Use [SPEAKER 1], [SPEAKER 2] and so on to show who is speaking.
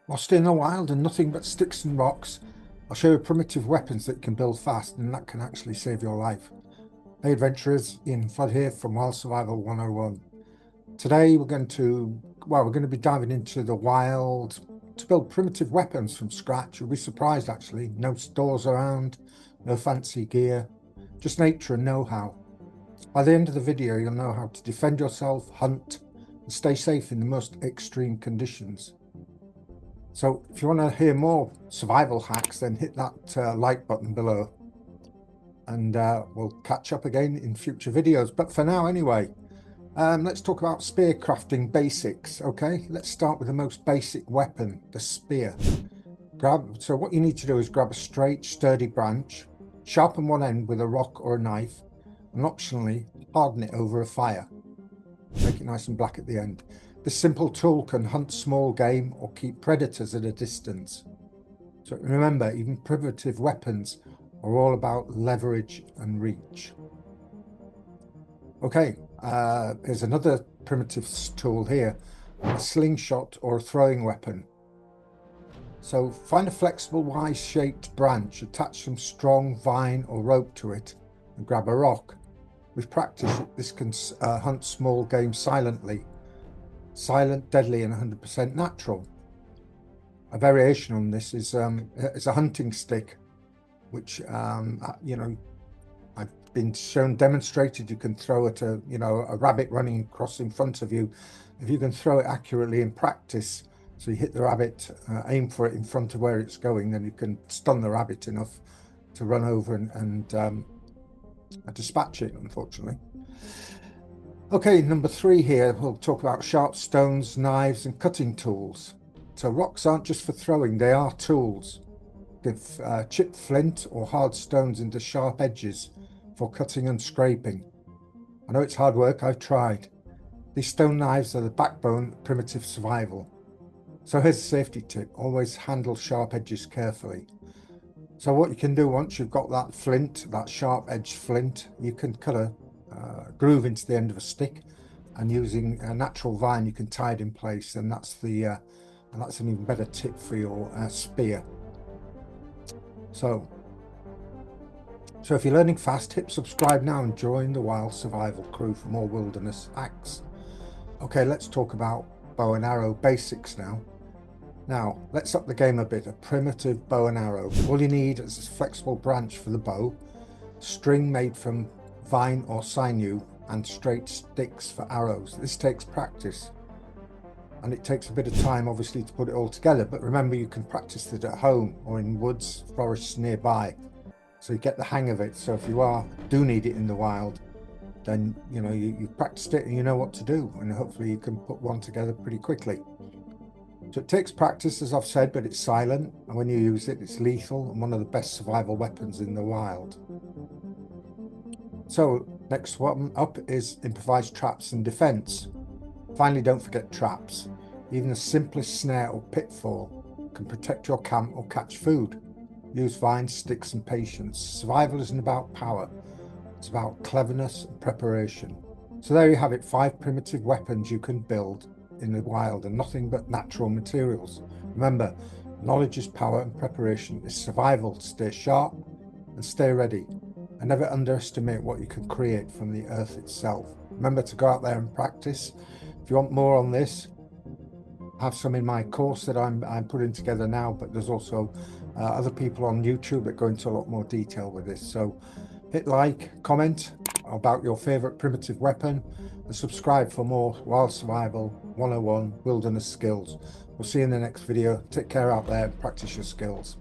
[SPEAKER 1] Lost in the wild and nothing but sticks and rocks, I'll show you primitive weapons that you can build fast and that can actually save your life. Hey adventurers, Ian Flood here from Wild Survival 101. Today we're going to be diving into the wild to build primitive weapons from scratch. You'll be surprised actually. No stores around, no fancy gear, just nature and know-how. By the end of the video you'll know how to defend yourself, hunt and stay safe in the most extreme conditions. So if you want to hear more survival hacks, then hit that like button below, and we'll catch up again in future videos. But for now anyway, let's talk about spear crafting basics. Okay, let's start with the most basic weapon, the spear. So what you need to do is grab a straight sturdy branch, sharpen one end with a rock or a knife, and optionally harden it over a fire. Make it nice and black at the end. This simple tool can hunt small game or keep predators at a distance. So remember, even primitive weapons are all about leverage and reach. Okay, there's another primitive tool here, a slingshot or a throwing weapon. So find a flexible Y-shaped branch, attach some strong vine or rope to it, and grab a rock. With practice, this can hunt small game silently. Silent, deadly, and 100% natural. A variation on this is a hunting stick, which you know, I've been shown demonstrated. You can throw at a rabbit running across in front of you. If you can throw it accurately in practice, so you hit the rabbit, aim for it in front of where it's going, then you can stun the rabbit enough to run over and dispatch it, unfortunately. Okay, number 3 here, we'll talk about sharp stones, knives and cutting tools. So rocks aren't just for throwing, they are tools. You can chip flint or hard stones into sharp edges for cutting and scraping. I know it's hard work, I've tried. These stone knives are the backbone of primitive survival. So here's a safety tip, always handle sharp edges carefully. So what you can do once you've got that flint, that sharp edged flint, you can cut a groove into the end of a stick, and using a natural vine you can tie it in place, and that's an even better tip for your spear. So if you're learning fast, hit subscribe now and join the Wild Survival crew for more wilderness hacks. Okay, let's talk about bow and arrow basics now. Now let's up the game a bit. A primitive bow and arrow, all you need is a flexible branch for the bow, string made from vine or sinew, and straight sticks for arrows. This takes practice and it takes a bit of time obviously to put it all together, but remember you can practice it at home or in woods, forests nearby, so you get the hang of it. So if you do need it in the wild, then you know you've practiced it and you know what to do, and hopefully you can put one together pretty quickly. So it takes practice, as I've said, but it's silent, and when you use it, it's lethal and one of the best survival weapons in the wild. So next one up is improvised traps and defense. Finally, don't forget traps. Even the simplest snare or pitfall can protect your camp or catch food. Use vines, sticks and patience. Survival isn't about power, it's about cleverness and preparation. So there you have it, 5 primitive weapons you can build in the wild, and nothing but natural materials. Remember, knowledge is power and preparation is survival. Stay sharp and stay ready. And never underestimate what you can create from the earth itself. Remember to go out there and practice. If you want more on this, I have some in my course that I'm putting together now, but there's also other people on YouTube that go into a lot more detail with this. So hit like, comment about your favorite primitive weapon, and subscribe for more Wild Survival 101 wilderness skills. We'll see you in the next video. Take care out there and practice your skills.